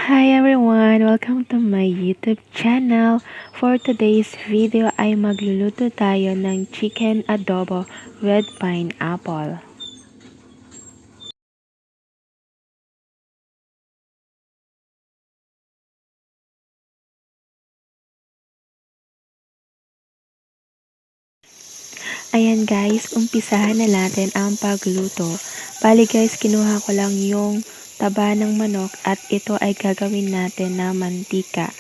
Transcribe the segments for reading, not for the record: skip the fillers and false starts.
Hi everyone! Welcome to my YouTube channel. For today's video ay magluluto tayo ng chicken adobo with pineapple. Ayan guys, umpisahan na natin ang pagluto. Bali guys, kinuha ko lang yung taba ng manok at ito ay gagawin natin na mantika.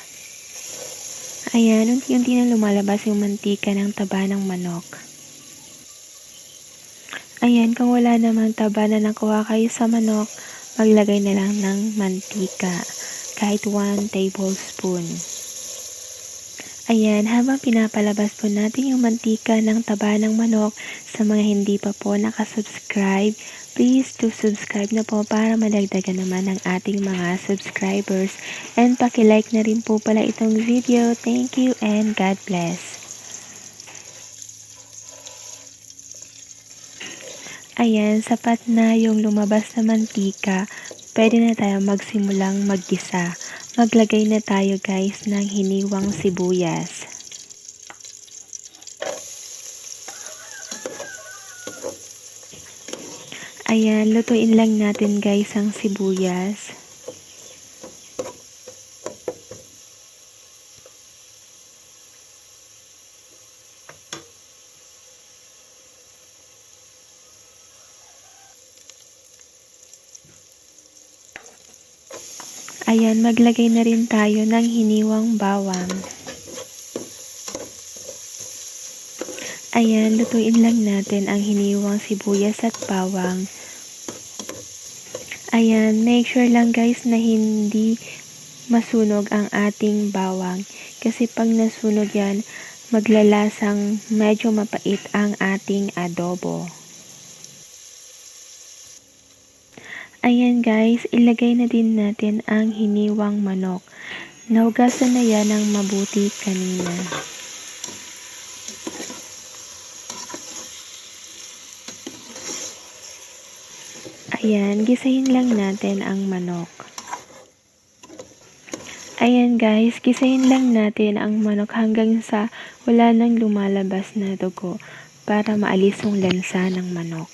Ayan, unti-unti na lumalabas yung mantika ng taba ng manok. Ayan, kung wala namang taba na nakuha kayo sa manok, maglagay na lang ng mantika, kahit 1 tablespoon. Ayan, habang pinapalabas po natin yung mantika ng taba ng manok, sa mga hindi pa po nakasubscribe, please to subscribe na po para madagdagan naman ang ating mga subscribers. And paki-like na rin po pala itong video. Thank you and God bless. Ayan, sapat na yung lumabas na mantika. Pwede na tayo magsimulang maggisa. Maglagay na tayo guys ng hiniwang sibuyas. Ayan, lutuin lang natin guys ang sibuyas. Ayan, maglagay na rin tayo ng hiniwang bawang. Ayan, lutuin lang natin ang hiniwang sibuyas at bawang. Ayan, make sure lang guys na hindi masunog ang ating bawang. Kasi pag nasunog yan, maglalasang medyo mapait ang ating adobo. Ayan guys, ilagay na din natin ang hiniwang manok. Nahugasan na yan ng mabuti kanina. Ayan, gisahin lang natin ang manok. Ayan guys, gisahin lang natin ang manok hanggang sa wala nang lumalabas na dugo para maalis yung lansa ng manok.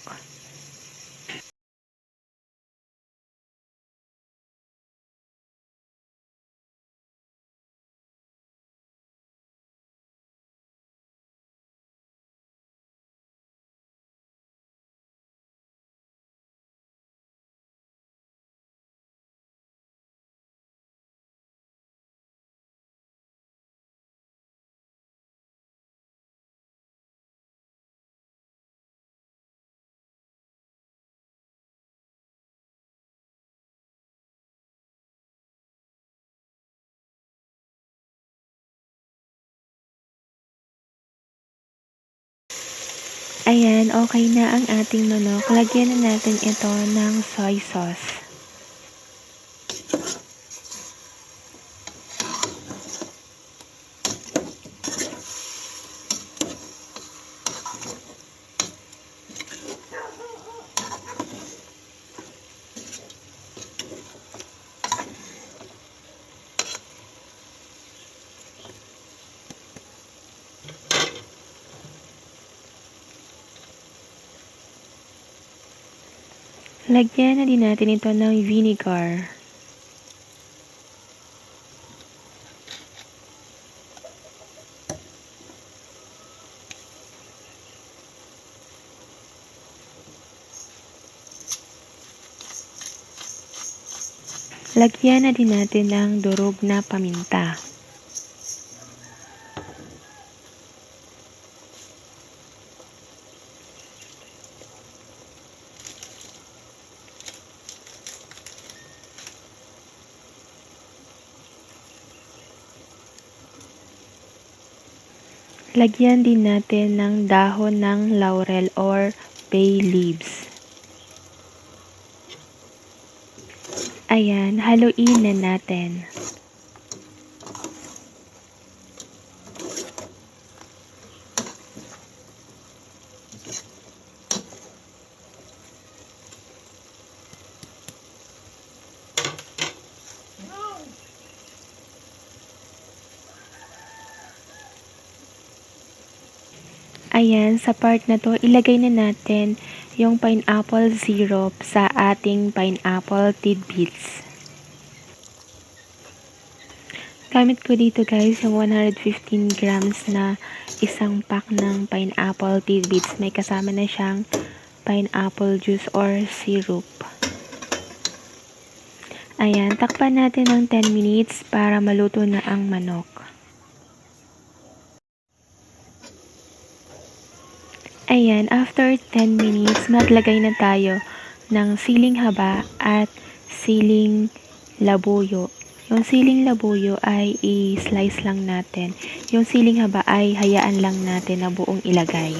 Ayan, okay na ang ating manok. Lagyan na natin ito ng soy sauce. Lagyan na din natin ito ng vinegar. Lagyan na din natin ng durog na paminta. Lagyan din natin ng dahon ng laurel or bay leaves. Ayan, haluin na natin. Ayan, sa part na to, ilagay na natin yung pineapple syrup sa ating pineapple tidbits. Gamit ko dito guys yung 115 grams na isang pack ng pineapple tidbits. May kasama na siyang pineapple juice or syrup. Ayan, takpan natin ng 10 minutes para maluto na ang manok. Ayan, after 10 minutes, maglagay na tayo ng siling haba at siling labuyo. Yung siling labuyo ay i-slice lang natin. Yung siling haba ay hayaan lang natin na buong ilagay.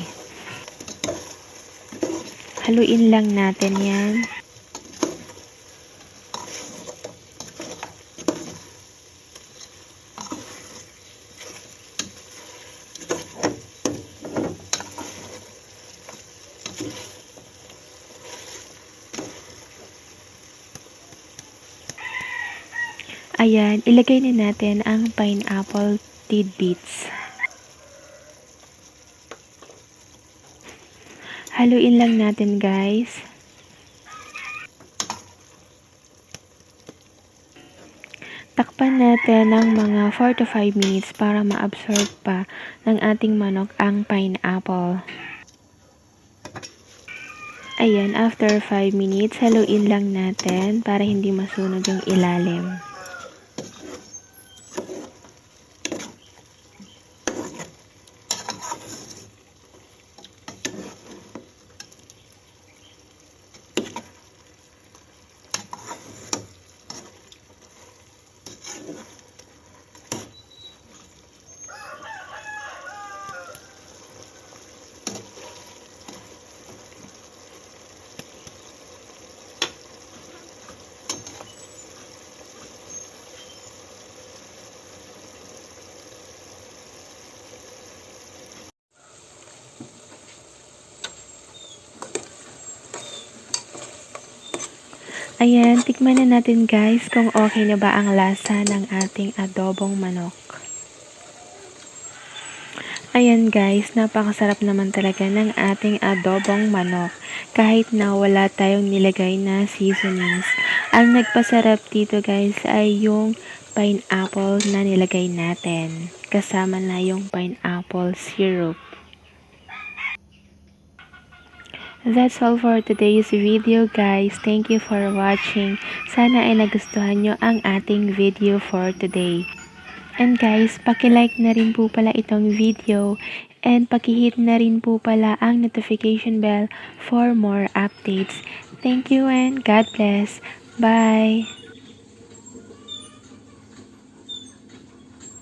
Haluin lang natin yan. Ayan, ilagay na natin ang pineapple tidbits. Haluin lang natin guys. Takpan natin ng mga 4 to 5 minutes para ma-absorb pa ng ating manok ang pineapple. Ayan, after 5 minutes, haluin lang natin para hindi masunog yung ilalim. Ayan, tikman na natin guys kung okay na ba ang lasa ng ating adobong manok. Ayan guys, napakasarap naman talaga ng ating adobong manok kahit na wala tayong nilagay na seasonings. Ang nagpasarap dito guys ay yung pineapple na nilagay natin. Kasama na yung pineapple syrup. That's all for today's video guys. Thank you for watching. Sana ay nagustuhan nyo ang ating video for today. And guys, paki-like na rin po pala itong video and paki-hit na rin po pala ang notification bell for more updates. Thank you and God bless. Bye!